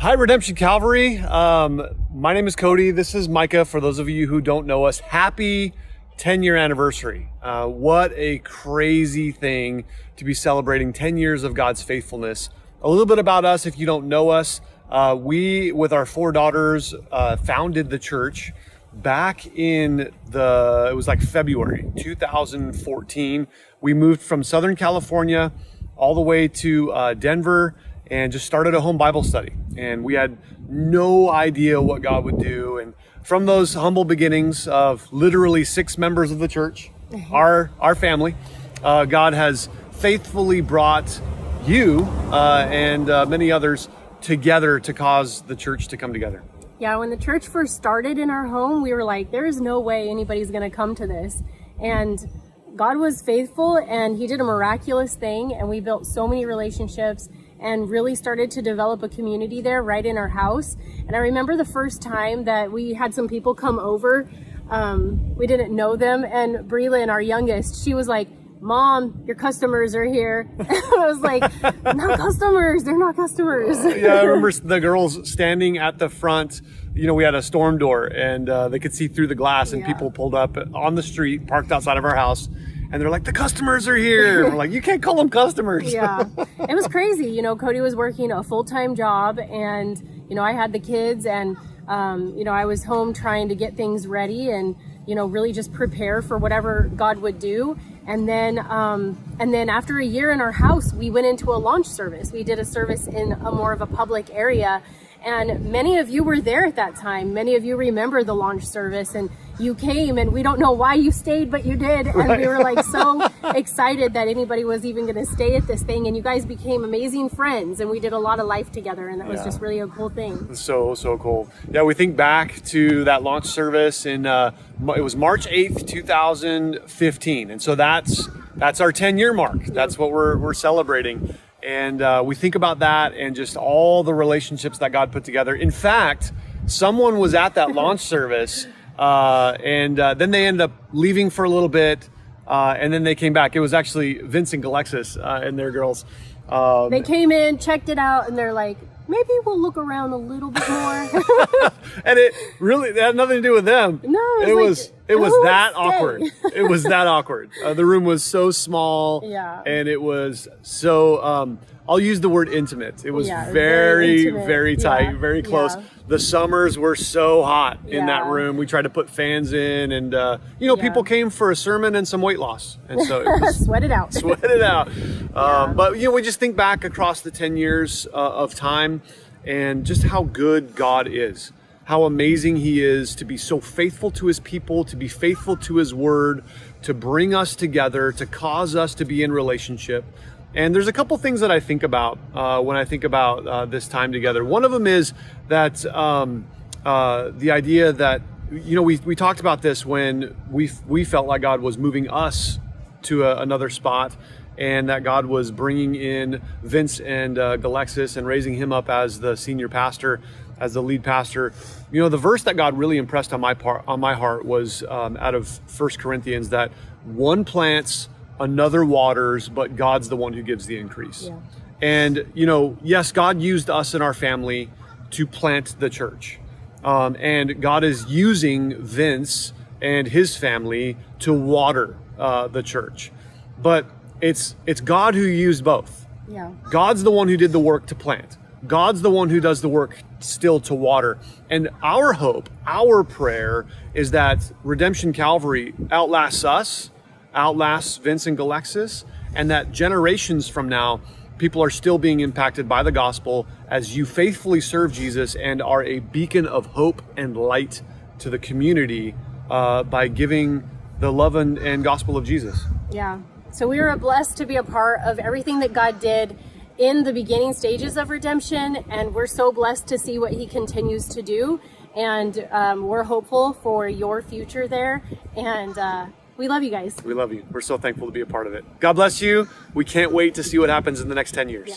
Hi, Redemption Calvary. My name is Cody. This is Micah. For those of you who don't know us, happy 10-year anniversary. What a crazy thing to be celebrating 10 years of God's faithfulness. A little bit about us, if you don't know us, we, with our 4 daughters, founded the church back in it was like February 2014. We moved from Southern California all the way to Denver and just started a home Bible study. And we had no idea what God would do. And from those humble beginnings of literally 6 members of the church, our family, God has faithfully brought you and many others together to cause the church to come together. Yeah, when the church first started in our home, we were like, there is no way anybody's going to come to this. And God was faithful, and he did a miraculous thing, and we built so many relationships and really started to develop a community there right in our house. And I remember the first time that we had some people come over, we didn't know them, and Breland, our youngest, she was like, "Mom, your customers are here." I was like, "Not customers, they're not customers." Yeah, I remember the girls standing at the front. You know, we had a storm door, and they could see through the glass, and people pulled up on the street, parked outside of our house, and they're like, "The customers are here." We're like, "You can't call them customers." Yeah, it was crazy. You know, Cody was working a full-time job, and, you know, I had the kids, and, you know, I was home trying to get things ready and, you know, really just prepare for whatever God would do. And then after a year in our house, we went into a launch service. We did a service in a more of a public area. And many of you were there at that time. Many of you remember the launch service, and you came, and we don't know why you stayed, but you did. And we were like so excited that anybody was even going to stay at this thing. And you guys became amazing friends, and we did a lot of life together, and that was just really a cool thing. So cool. Yeah, we think back to that launch service in it was March 8th, 2015. And so that's our 10-year mark. That's what we're celebrating. And we think about that and just all the relationships that God put together. In fact, someone was at that launch service, and then they ended up leaving for a little bit, and then they came back. It was actually Vince and Alexis and their girls. They came in, checked it out, and they're like, "Maybe we'll look around a little bit more." And it had nothing to do with them. No, it was that awkward. It was that awkward. The room was so small, and it was so, I'll use the word intimate. It was very intimate. Very tight, very close. Yeah. The summers were so hot in that room. We tried to put fans in, and people came for a sermon and some weight loss, and so it was, sweat it out. But we just think back across the 10 years of time, and just how good God is, how amazing he is to be so faithful to his people, to be faithful to his word, to bring us together, to cause us to be in relationship. And there's a couple things that I think about when I think about this time together. One of them is that the idea that, we talked about this when we felt like God was moving us to another spot, and that God was bringing in Vince and Alexis and raising him up as the senior pastor, as the lead pastor. The verse that God really impressed on my heart was out of 1 Corinthians, that one plants, another waters, but God's the one who gives the increase. Yeah. And, yes, God used us and our family to plant the church. And God is using Vince and his family to water the church. But it's God who used both. Yeah. God's the one who did the work to plant. God's the one who does the work still to water. And our hope, our prayer is that Redemption Calvary outlasts us, outlasts Vince and Alexis, and that generations from now, people are still being impacted by the gospel as you faithfully serve Jesus and are a beacon of hope and light to the community by giving the love and gospel of Jesus. Yeah. So we were blessed to be a part of everything that God did in the beginning stages of redemption, and we're so blessed to see what he continues to do, and we're hopeful for your future there, and we love you guys. We love you. We're so thankful to be a part of it. God bless you. We can't wait to see what happens in the next 10 years. Yeah.